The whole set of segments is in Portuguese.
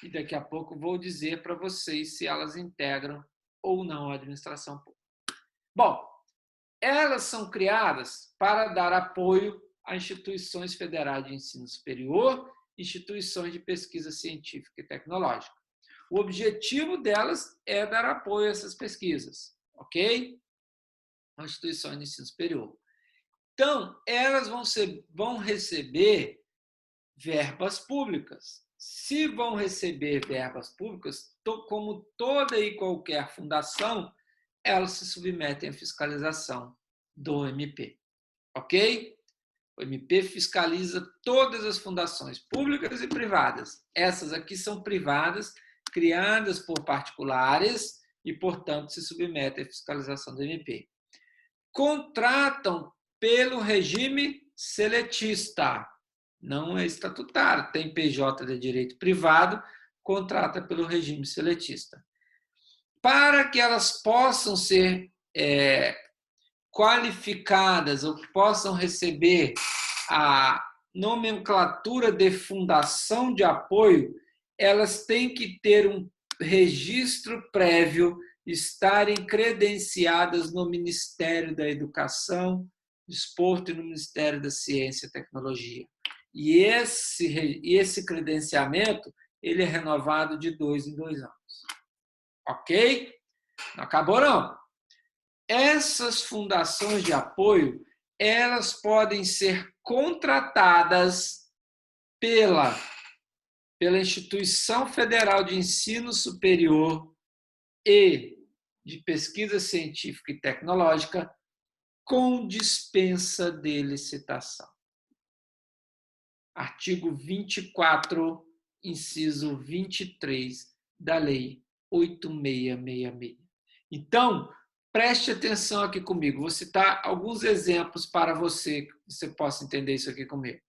e daqui a pouco vou dizer para vocês se elas integram ou não a administração pública. Bom, elas são criadas para dar apoio a instituições federais de ensino superior, instituições de pesquisa científica e tecnológica. O objetivo delas é dar apoio a essas pesquisas, ok? Instituições de ensino superior. Então, elas vão receber verbas públicas. Se vão receber verbas públicas, como toda e qualquer fundação, elas se submetem à fiscalização do MP, ok? O MP fiscaliza todas as fundações públicas e privadas. Essas aqui são privadas, criadas por particulares e, portanto, se submetem à fiscalização do MP. Contratam pelo regime seletista, não é estatutário, tem PJ de direito privado, contrata pelo regime seletista. Para que elas possam ser qualificadas ou que possam receber a nomenclatura de fundação de apoio, elas têm que ter um registro prévio, estarem credenciadas no Ministério da Educação, Desporto e no Ministério da Ciência e Tecnologia. E esse credenciamento ele é renovado de 2 em 2 anos. Ok? Não acabou, não. Essas fundações de apoio, elas podem ser contratadas pela Instituição Federal de Ensino Superior e de Pesquisa Científica e Tecnológica com dispensa de licitação. Artigo 24, inciso 23 da Lei 8666. Então, preste atenção aqui comigo. Vou citar alguns exemplos para você, que você possa entender isso aqui comigo.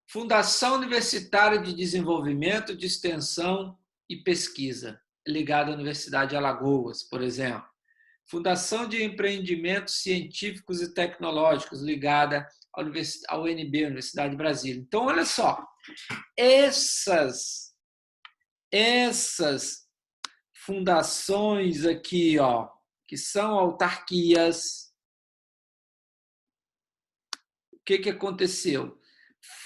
Fundação Universitária de Desenvolvimento, de Extensão e Pesquisa, ligada à Universidade de Alagoas, por exemplo. Fundação de Empreendimentos Científicos e Tecnológicos, ligada à UNB, Universidade de Brasília. Então, olha só, essas fundações aqui, ó, que são autarquias, o que aconteceu?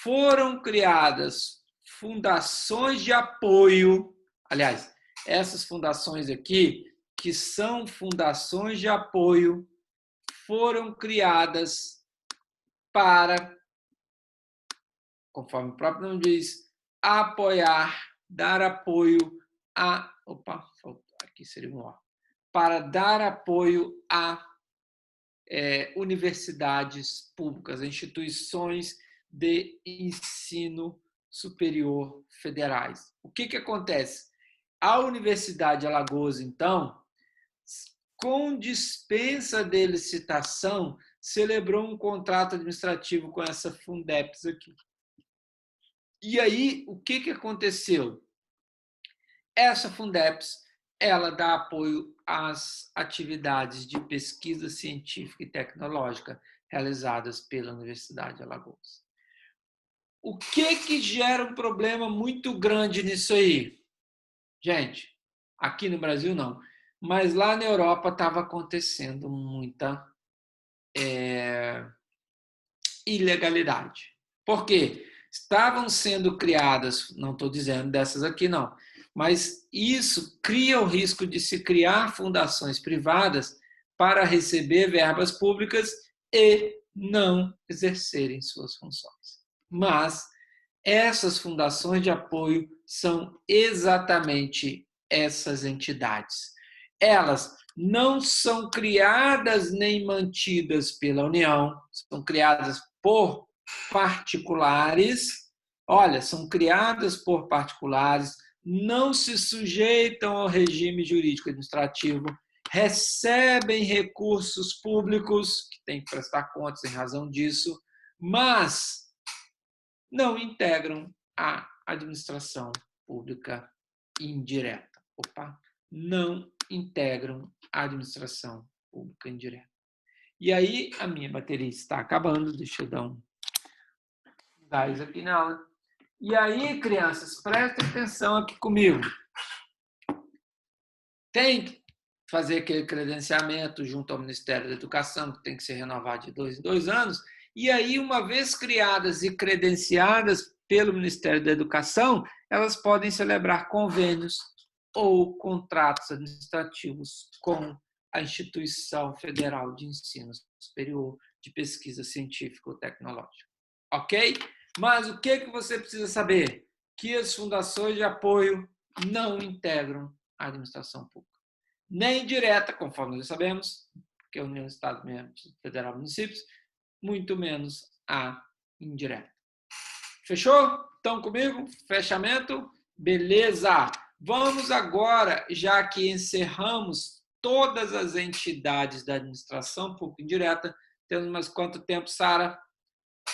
Foram criadas fundações de apoio, aliás, essas fundações aqui, que são fundações de apoio, foram criadas para, conforme o próprio nome diz, apoiar, dar apoio a... Opa, aqui seria um ó. Para dar apoio a universidades públicas, instituições de ensino superior federais. O que acontece? A Universidade de Alagoas, então, com dispensa de licitação, celebrou um contrato administrativo com essa Fundeps aqui. E aí, o que aconteceu? Essa Fundeps, ela dá apoio às atividades de pesquisa científica e tecnológica realizadas pela Universidade de Alagoas. O que gera um problema muito grande nisso aí? Gente, aqui no Brasil não, mas lá na Europa estava acontecendo muita ilegalidade. Por quê? Estavam sendo criadas, não estou dizendo dessas aqui não, mas isso cria o risco de se criar fundações privadas para receber verbas públicas e não exercerem suas funções. Mas essas fundações de apoio são exatamente essas entidades. Elas não são criadas nem mantidas pela União, são criadas por particulares. Olha, são criadas por particulares, não se sujeitam ao regime jurídico administrativo, recebem recursos públicos, que têm que prestar contas em razão disso, mas não integram a administração pública indireta. Não integram a administração pública indireta. E aí, a minha bateria está acabando, deixa eu dar um gás aqui nela. E aí, crianças, prestem atenção aqui comigo. Tem que fazer aquele credenciamento junto ao Ministério da Educação, que tem que ser renovado de 2 em 2 anos. E aí, uma vez criadas e credenciadas pelo Ministério da Educação, elas podem celebrar convênios ou contratos administrativos com a Instituição Federal de Ensino Superior de Pesquisa Científica ou Tecnológica. Ok? Mas o que você precisa saber? Que as fundações de apoio não integram a administração pública. Nem direta, conforme nós sabemos, porque a União, Estado, Federal, Municípios, muito menos a indireta. Fechou? Estão comigo? Fechamento? Beleza! Vamos agora, já que encerramos todas as entidades da administração pública indireta, temos mais quanto tempo, Sara?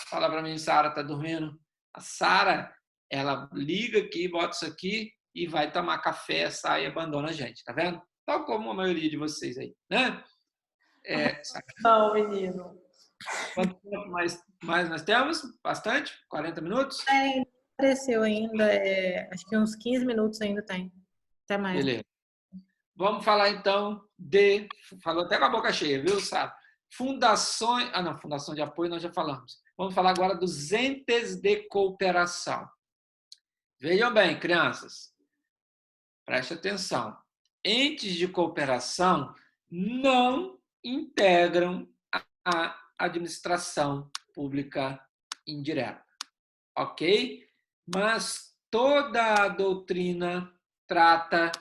Fala para mim, Sara, tá dormindo? A Sara, ela liga aqui, bota isso aqui e vai tomar café, sai e abandona a gente, tá vendo? Tal como a maioria de vocês aí, né? Não, menino. Quanto tempo mais nós temos? Bastante? 40 minutos? Apareceu ainda, acho que uns 15 minutos ainda tem. Até mais. Beleza. Vamos falar então de... Falou até com a boca cheia, viu, Sara? Fundações... Ah, não, fundação de apoio nós já falamos. Vamos falar agora dos entes de cooperação. Vejam bem, crianças. Preste atenção. Entes de cooperação não integram a administração pública indireta, ok? Mas toda a doutrina trata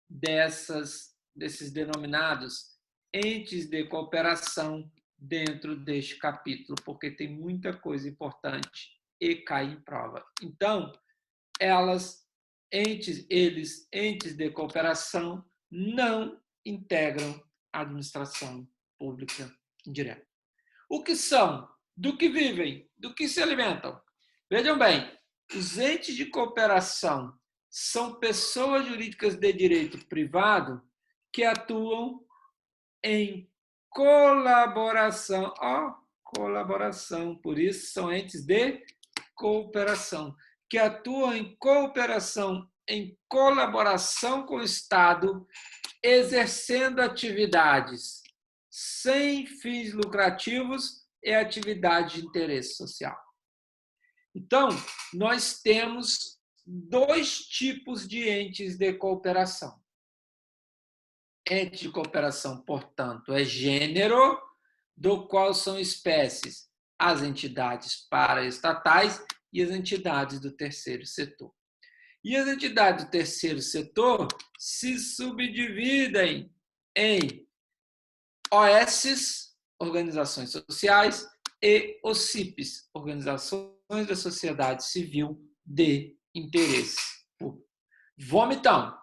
desses denominados entes de cooperação dentro deste capítulo, porque tem muita coisa importante e cai em prova. Então, eles, entes de cooperação, não integram a administração pública indireta. O que são? Do que vivem? Do que se alimentam? Vejam bem, os entes de cooperação são pessoas jurídicas de direito privado que atuam em colaboração. Colaboração, por isso são entes de cooperação, que atuam em cooperação, em colaboração com o Estado, exercendo atividades sem fins lucrativos e atividade de interesse social. Então, nós temos 2 tipos de entes de cooperação. Ente de cooperação, portanto, é gênero, do qual são espécies as entidades paraestatais e as entidades do terceiro setor. E as entidades do terceiro setor se subdividem em OSs, organizações sociais, e OCIPs, organizações da sociedade civil de interesse público. Vamos então.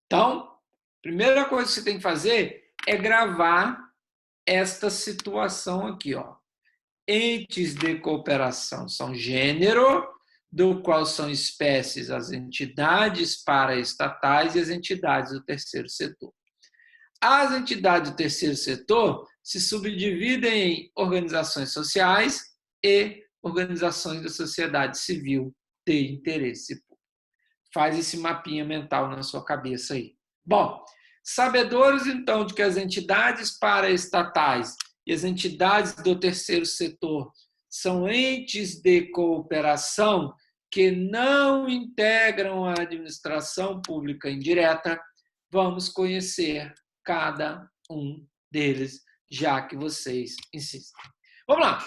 Então, primeira coisa que você tem que fazer é gravar esta situação aqui, ó. Entes de cooperação são gênero, do qual são espécies as entidades paraestatais e as entidades do terceiro setor. As entidades do terceiro setor se subdividem em organizações sociais e organizações da sociedade civil de interesse público. Faz esse mapinha mental na sua cabeça aí. Bom, sabedores, então, de que as entidades paraestatais e as entidades do terceiro setor são entes de cooperação que não integram a administração pública indireta, vamos conhecer cada um deles, já que vocês insistem. Vamos lá.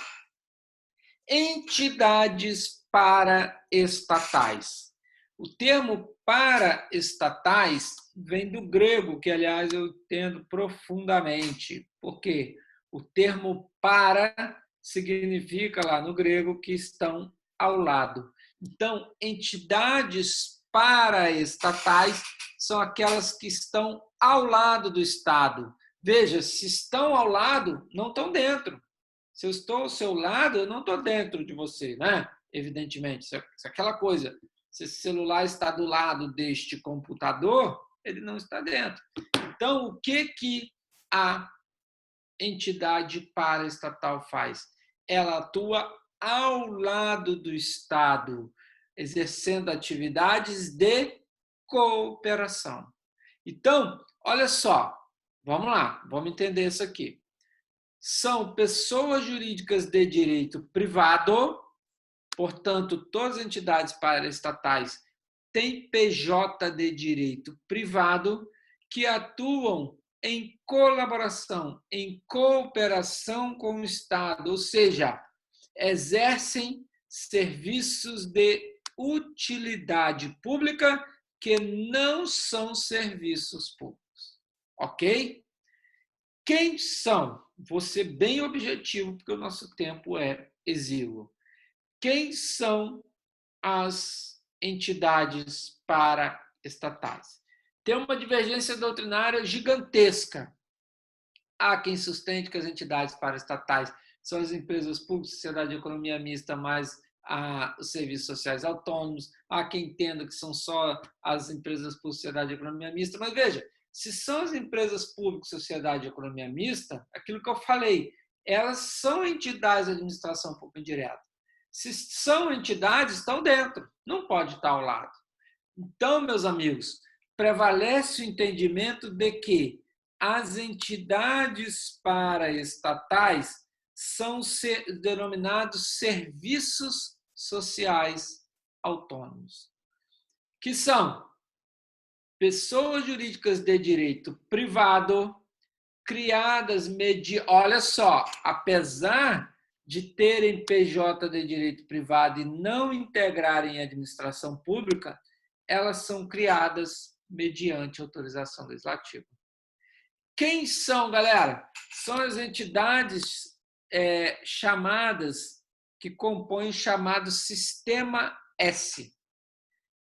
Entidades paraestatais. O termo paraestatais vem do grego, que, aliás, eu entendo profundamente, porque o termo para significa, lá no grego, que estão ao lado. Então, entidades paraestatais são aquelas que estão ao lado do Estado. Veja, se estão ao lado, não estão dentro. Se eu estou ao seu lado, eu não estou dentro de você, né? Evidentemente. Se aquela coisa, se esse celular está do lado deste computador, ele não está dentro. Então, o que a entidade paraestatal faz? Ela atua ao lado do Estado. exercendo atividades de cooperação. Então, olha só, vamos lá, vamos entender isso aqui. São pessoas jurídicas de direito privado, portanto, todas as entidades paraestatais têm PJ de direito privado que atuam em colaboração, em cooperação com o Estado, ou seja, exercem serviços de utilidade pública que não são serviços públicos. Ok? Quem são? Vou ser bem objetivo, porque o nosso tempo é exíguo. Quem são as entidades paraestatais? Tem uma divergência doutrinária gigantesca. Há quem sustente que as entidades paraestatais são as empresas públicas, sociedade de economia mista, mais os serviços sociais autônomos. Há quem entenda que são só as empresas públicas, sociedade de economia mista. Mas veja, se são as empresas públicas, sociedade de economia mista, aquilo que eu falei, elas são entidades de administração pública indireta. Se são entidades, estão dentro, não pode estar ao lado. Então, meus amigos, prevalece o entendimento de que as entidades paraestatais são denominados serviços sociais autônomos, que são pessoas jurídicas de direito privado criadas olha só, apesar de terem PJ de direito privado e não integrarem a administração pública, elas são criadas mediante autorização legislativa. Quem são, galera? São as entidades chamadas, que compõem o chamado Sistema S.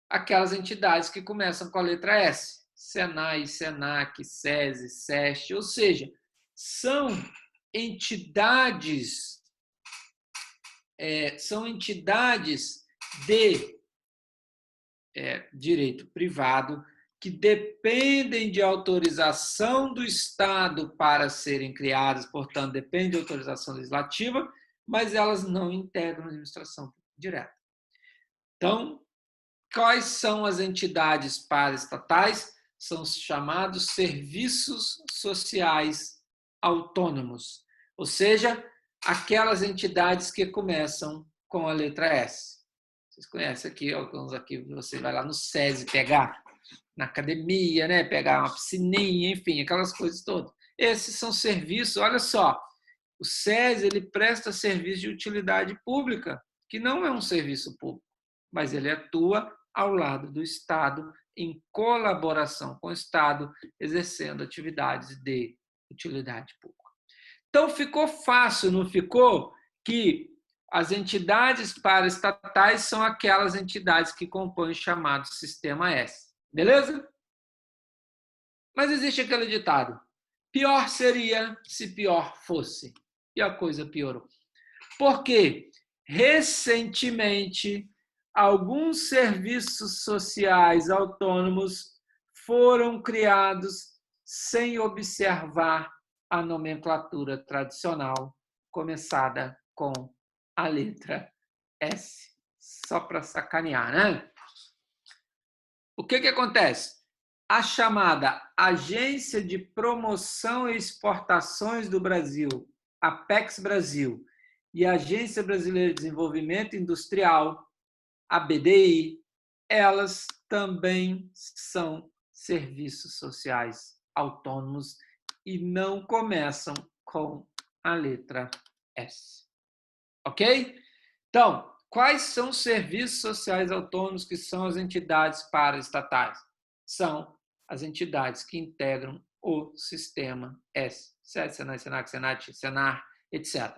Aquelas entidades que começam com a letra S. Senai, Senac, SESI, SEST, ou seja, são entidades de direito privado que dependem de autorização do Estado para serem criadas, portanto, dependem de autorização legislativa, mas elas não integram a administração direta. Então, quais são as entidades paraestatais? São os chamados serviços sociais autônomos, ou seja, aquelas entidades que começam com a letra S. Vocês conhecem aqui, alguns aqui, você vai lá no SESI pegar, na academia, né? Pegar uma piscininha, enfim, aquelas coisas todas. Esses são serviços, olha só, o SESI ele presta serviço de utilidade pública, que não é um serviço público, mas ele atua ao lado do Estado, em colaboração com o Estado, exercendo atividades de utilidade pública. Então, ficou fácil, não ficou? Que as entidades paraestatais são aquelas entidades que compõem o chamado Sistema S. Beleza? Mas existe aquele ditado: pior seria se pior fosse. E a coisa piorou. Porque, recentemente, alguns serviços sociais autônomos foram criados sem observar a nomenclatura tradicional, começada com a letra S. Só para sacanear, né? O que acontece? A chamada Agência de Promoção e Exportações do Brasil, Apex Brasil, e a Agência Brasileira de Desenvolvimento Industrial, a BDI, elas também são serviços sociais autônomos e não começam com a letra S. Ok? Então, quais são os serviços sociais autônomos que são as entidades paraestatais? São as entidades que integram o sistema S. SESI, Senai, Senac, Senat, Senar, etc.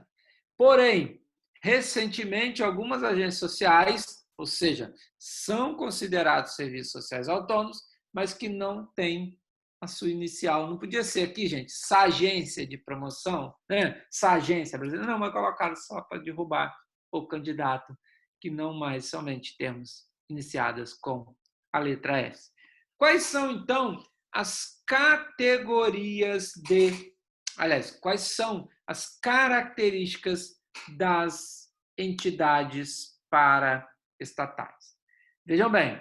Porém, recentemente, algumas agências sociais, ou seja, são considerados serviços sociais autônomos, mas que não têm a sua inicial. Não podia ser aqui, gente, Sagência de Promoção, né? Sagência brasileira. Não, mas colocaram só para derrubar o candidato, que não mais somente temos iniciadas com a letra S. Quais são, então, as categorias quais são as características das entidades paraestatais? Vejam bem,